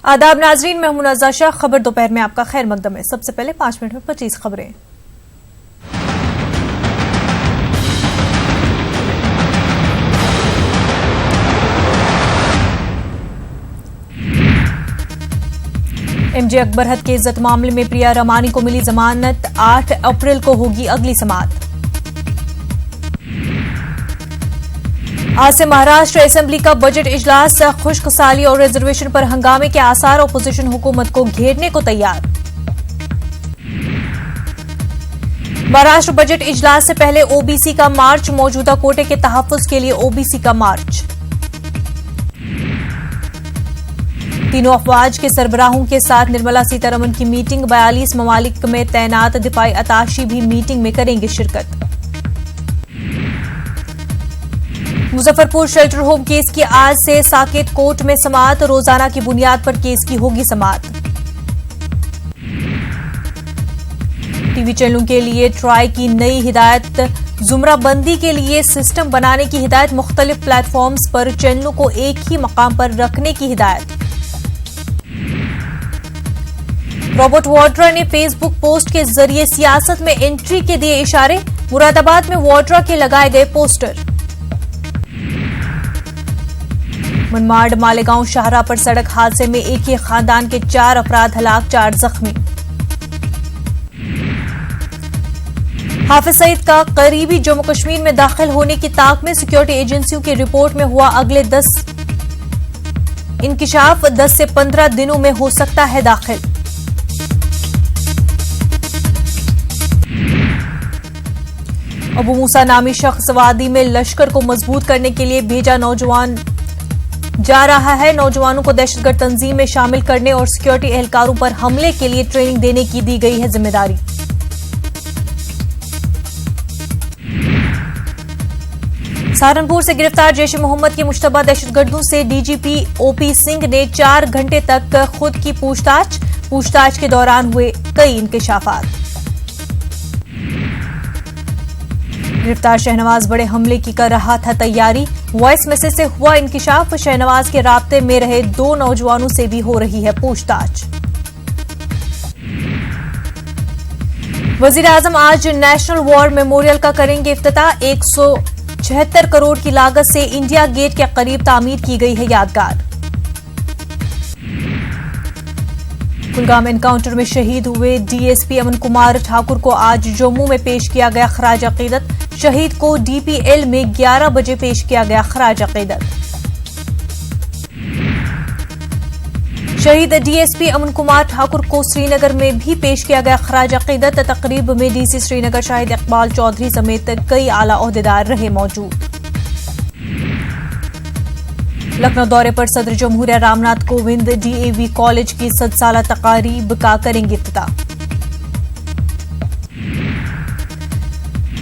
आदाब नाजरीन, मैं हूं मुनाज़ा शाह। खबर दोपहर में आपका खैर मकदम है। सबसे पहले 5 मिनट में 25 खबरें। एमजे अकबर हद के इज्जत मामले में प्रिया रमानी को मिली जमानत। 8 अप्रैल को होगी अगली समाअत। आज से महाराष्ट्र असेंबली का बजट इजलास। खुश्क साली और रिजर्वेशन पर हंगामे के आसार। अपोजिशन हुकूमत को घेरने को तैयार। महाराष्ट्र बजट इजलास से पहले ओबीसी का मार्च। मौजूदा कोटे के तहफ्फुज के लिए ओबीसी का मार्च। तीनों अफवाज के सरबराहों के साथ निर्मला सीतारमण की मीटिंग। 42 ममालिक में तैनात दिफाई अताशी भी मीटिंग में करेंगे शिरकत। मुजफ्फरपुर शेल्टर होम केस की आज से साकेत कोर्ट में समाअत। रोजाना की बुनियाद पर केस की होगी समाअत। टीवी चैनलों के लिए ट्राई की नई हिदायत। जुमराबंदी के लिए सिस्टम बनाने की हिदायत। मुख्तलिफ प्लेटफॉर्म्स पर चैनलों को एक ही मकाम पर रखने की हिदायत। रॉबर्ट वाड्रा ने फेसबुक पोस्ट के जरिए सियासत में एंट्री के दिए इशारे। मुरादाबाद में वाड्रा के लगाए गए पोस्टर। मनमाड़ मालेगांव शाहरा पर सड़क हादसे में एक ही खानदान के 4 अफराद हलाक, 4 जख्मी। हाफिज सईद का करीबी जम्मू कश्मीर में दाखिल होने की ताक में। सिक्योरिटी एजेंसियों की रिपोर्ट में हुआ अगले 10 इंकिशाफ। 10 से 15 दिनों में हो सकता है दाखिल। अबू मूसा नामी शख्स वादी में लश्कर को मजबूत करने के लिए भेजा नौजवान जा रहा है। नौजवानों को दहशतगर्द तंजीम में शामिल करने और सिक्योरिटी एहलकारों पर हमले के लिए ट्रेनिंग देने की दी गई है जिम्मेदारी। सहारनपुर से गिरफ्तार जैश ए मोहम्मद के मुश्तबा दहशतगर्दों से डीजीपी ओपी सिंह ने 4 घंटे तक खुद की पूछताछ के दौरान हुए कई इंकिशाफात। गिरफ्तार शहनवाज बड़े हमले की कर रहा था तैयारी। वॉइस मैसेज से हुआ इंकिशाफ। शहनवाज के राब्ते में रहे 2 नौजवानों से भी हो रही है पूछताछ। वजीर आजम आज नेशनल वॉर मेमोरियल का करेंगे इफ्तिताह। 176 करोड़ की लागत से इंडिया गेट के करीब तामीर की गई है यादगार। कुलगाम एनकाउंटर में शहीद हुए डीएसपी अमन कुमार ठाकुर को आज जम्मू में पेश किया गया खराज अकीदत। शहीद को डीपीएल में 11 बजे पेश किया गया खराज अकीदत। शहीद डीएसपी अमन कुमार ठाकुर को श्रीनगर में भी पेश किया गया खराज अकीदत। तकरीब में डीसी श्रीनगर शाहिद इकबाल चौधरी समेत कई आला ओहदेदार रहे मौजूद। लखनऊ दौरे पर सदर जमहूरिया रामनाथ कोविंद डीएवी कॉलेज की 100 साला तकारीब का करेंगे इफ्तिताह।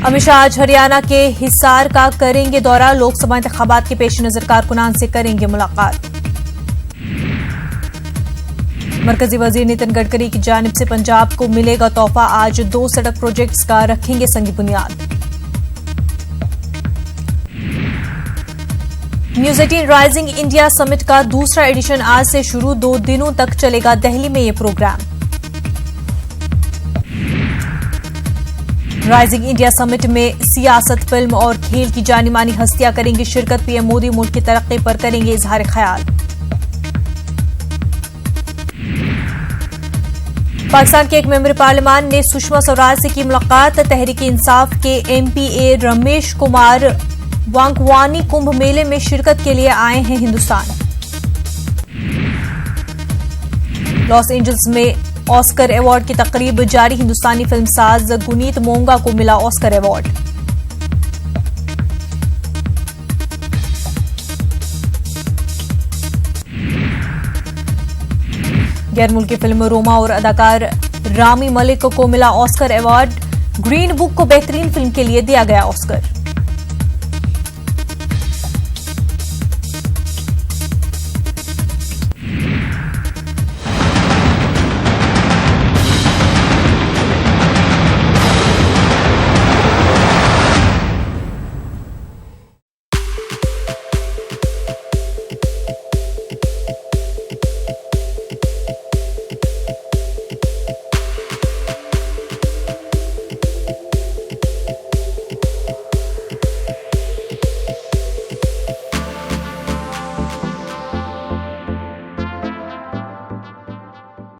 अमित शाह आज हरियाणा के हिसार का करेंगे दौरा। लोकसभा इंतखाबात के पेश नजर कारकुनान से करेंगे मुलाकात। मरकजी वजीर नितिन गडकरी की जानिब से पंजाब को मिलेगा तोहफा। आज 2 सड़क प्रोजेक्ट्स का रखेंगे संगी बुनियाद। न्यूज 18 राइजिंग इंडिया समिट का दूसरा एडिशन आज से शुरू। 2 दिनों तक चलेगा दिल्ली में यह प्रोग्राम। राइजिंग इंडिया समिट में सियासत, फिल्म और खेल की जानी मानी हस्तियां करेंगी शिरकत। पीएम मोदी मुल्क की तरक्की पर करेंगे इजहार ख्याल। पाकिस्तान के एक मेंबर पार्लियामान ने सुषमा स्वराज से की मुलाकात। तहरीक इंसाफ के एमपीए रमेश कुमार वांकवानी कुंभ मेले में शिरकत के लिए आए हैं हिंदुस्तान। लॉस एंजल्स में ऑस्कर अवार्ड की तकरीब जारी। हिंदुस्तानी फिल्मसाज गुनीत मोंगा को मिला ऑस्कर अवार्ड। गैर मुल्की फिल्म रोमा और अदाकार रामी मलिक को मिला ऑस्कर अवार्ड। ग्रीन बुक को बेहतरीन फिल्म के लिए दिया गया ऑस्कर।